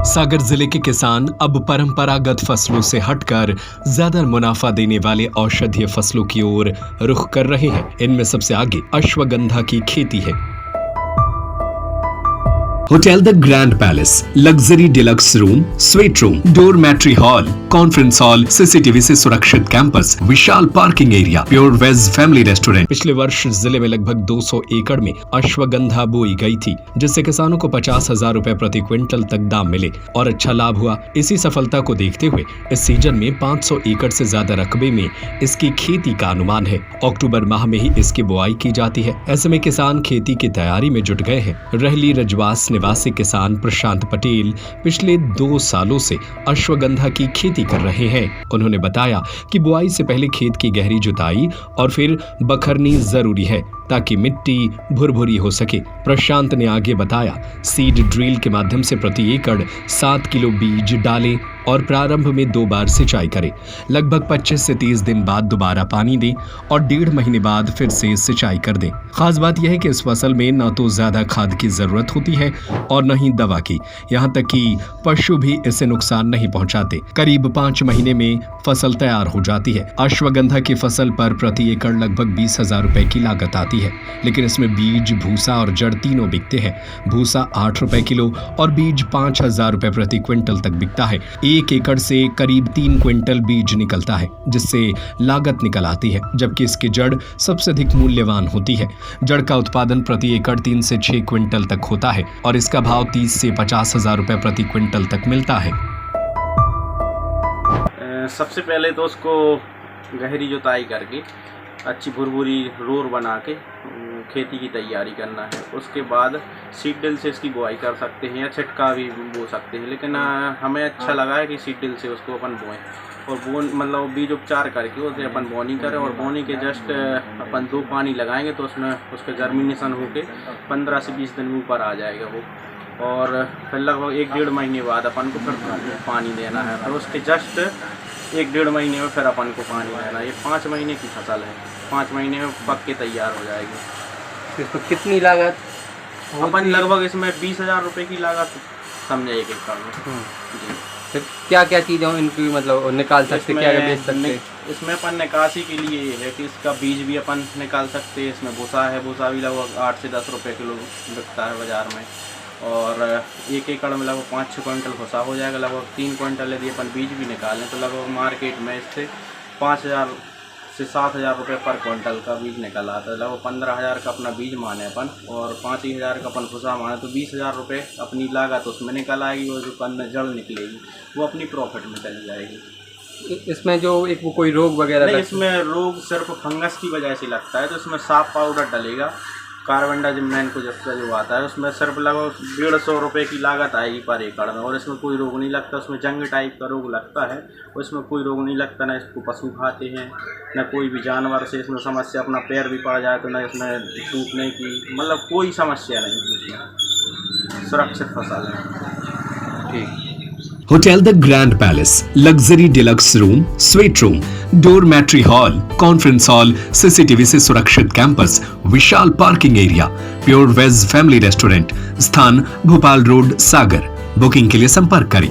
सागर जिले के किसान अब परंपरागत फसलों से हटकर ज्यादा मुनाफा देने वाले औषधीय फसलों की ओर रुख कर रहे हैं। इनमें सबसे आगे अश्वगंधा की खेती है। Hotel the grand palace, luxury deluxe room, suite room, dormitory hall, conference hall, CCTV से सुरक्षित कैंपस, विशाल parking area, pure veg family restaurant. पिछले वर्ष जिले में लगभग 200 एकड़ में अश्वगंधा बोई गई थी, जिससे किसानों को 50,000 रुपए प्रति क्विंटल तक दाम मिले और अच्छा लाभ हुआ। इसी सफलता को देखते हुए इस सीजन में 500 एकड़ से ज्यादा रकबे में इसकी खेती का अनुमान है। अक्टूबर माह में ही इसकी बुआई की जाती है। ऐसे में किसान खेती की तैयारी में जुट गए हैं। रहली रजवास निवासी किसान प्रशांत पटेल पिछले 2 सालों से अश्वगंधा की खेती कर रहे हैं। उन्होंने बताया कि बुआई से पहले खेत की गहरी जुताई और फिर बखरनी जरूरी है ताकि मिट्टी भुरभुरी हो सके। प्रशांत ने आगे बताया, सीड ड्रिल के माध्यम से प्रति एकड़ 7 किलो बीज डालें और प्रारंभ में 2 बार सिंचाई करें। लगभग 25 से 30 दिन बाद दोबारा पानी दें और 1.5 महीने बाद फिर से सिंचाई कर दें। खास बात यह है कि इस फसल में न तो ज्यादा खाद की जरूरत होती है और न ही दवा की। यहाँ तक कि पशु भी इसे नुकसान नहीं पहुँचाते। करीब 5 महीने में फसल तैयार हो जाती है। अश्वगंधा की फसल पर प्रति एकड़ लगभग 20,000 रुपए की लागत आती है, लेकिन इसमें बीज, भूसा और जड़ तीनों बिकते हैं। भूसा 8 रुपए किलो और बीज 5,000 रुपए प्रति क्विंटल तक बिकता है। 1 एकड़ से करीब 3 क्विंटल बीज निकलता है, जिससे लागत निकल आती है, जबकि इसकी जड़ सबसे अधिक मूल्यवान होती है। जड़ का उत्पादन प्रति एकड़ 3 से 6 क्विंटल तक होता है और इसका भाव 30 से 50,000 रुपए प्रति क्विंटल तक मिलता है। सबसे पहले तो उसको गहरी जुताई करके अच्छी भुरभुरी रोर बना के खेती की तैयारी करना है। उसके बाद सीड ड्रिल से इसकी बुआई कर सकते हैं या छिटका भी बो सकते हैं, लेकिन हमें अच्छा लगा है कि सीड ड्रिल से उसको अपन बोएं और मतलब बीज उपचार करके उसे अपन बोनी करें और बोनी के जस्ट अपन 2 पानी लगाएंगे तो उसमें उसके जर्मिनेशन होके 15 से 20 दिन में ऊपर आ जाएगा वो। और फिर लगभग 1-1.5 महीने बाद अपन को फिर पानी देना है। फिर उसके जस्ट 1-1.5 महीने में फिर अपन को पानी देना है। ये 5 महीने की फसल है। 5 महीने में पक के तैयार हो जाएगी। इसको कितनी लागत? अपन लगभग इसमें 20,000 रुपये की लागत समझे 1 एकड़ में। जी। फिर क्या क्या चीज़ें इनकी मतलब निकाल सकते, क्या क्या बेच सकते हैं? इसमें अपन निकासी के लिए ये है कि इसका बीज भी अपन निकाल सकते हैं। इसमें भूसा है, भूसा भी लगभग 8 से 10 रुपये किलो बिकता है बाज़ार में। और 1 एकड़ में लगभग 5-6 क्विंटल भूसा हो जाएगा। लगभग 3 क्विंटल यदि अपन बीज भी निकालें तो लगभग मार्केट में इससे 5,000 से 7,000 रुपये पर क्विंटल का बीज निकल आता है। लगभग 15,000 का अपना बीज माने अपन और 5,000 का अपन भूसा माने तो 20,000 रुपये अपनी लागत उसमें निकल आएगी और जो कन्न जड़ निकलेगी वो अपनी प्रॉफिट में चली जाएगी। इसमें जो एक वो कोई रोग वगैरह नहीं, इसमें रोग सिर्फ फंगस की वजह से लगता है। तो इसमें साफ पाउडर डलेगा, कार्बेंडाजिम को जिसका जो आता है उसमें सिर्फ लगभग 150 रुपये की लागत आएगी पर एकड़ में और इसमें कोई रोग नहीं लगता। उसमें जंग टाइप का रोग लगता है और इसमें कोई रोग नहीं लगता। ना इसको पशु खाते हैं, ना कोई भी जानवर से इसमें समस्या। अपना पैर भी पड़ जाए तो ना इसमें टूटने की मतलब कोई समस्या नहीं। इसमें सुरक्षित फसल है। ठीक। Hotel the grand palace, luxury deluxe room, suite room, dormitory hall, conference hall, CCTV से सुरक्षित कैंपस, विशाल parking area, pure veg family restaurant. स्थान भोपाल रोड, सागर। बुकिंग के लिए संपर्क करें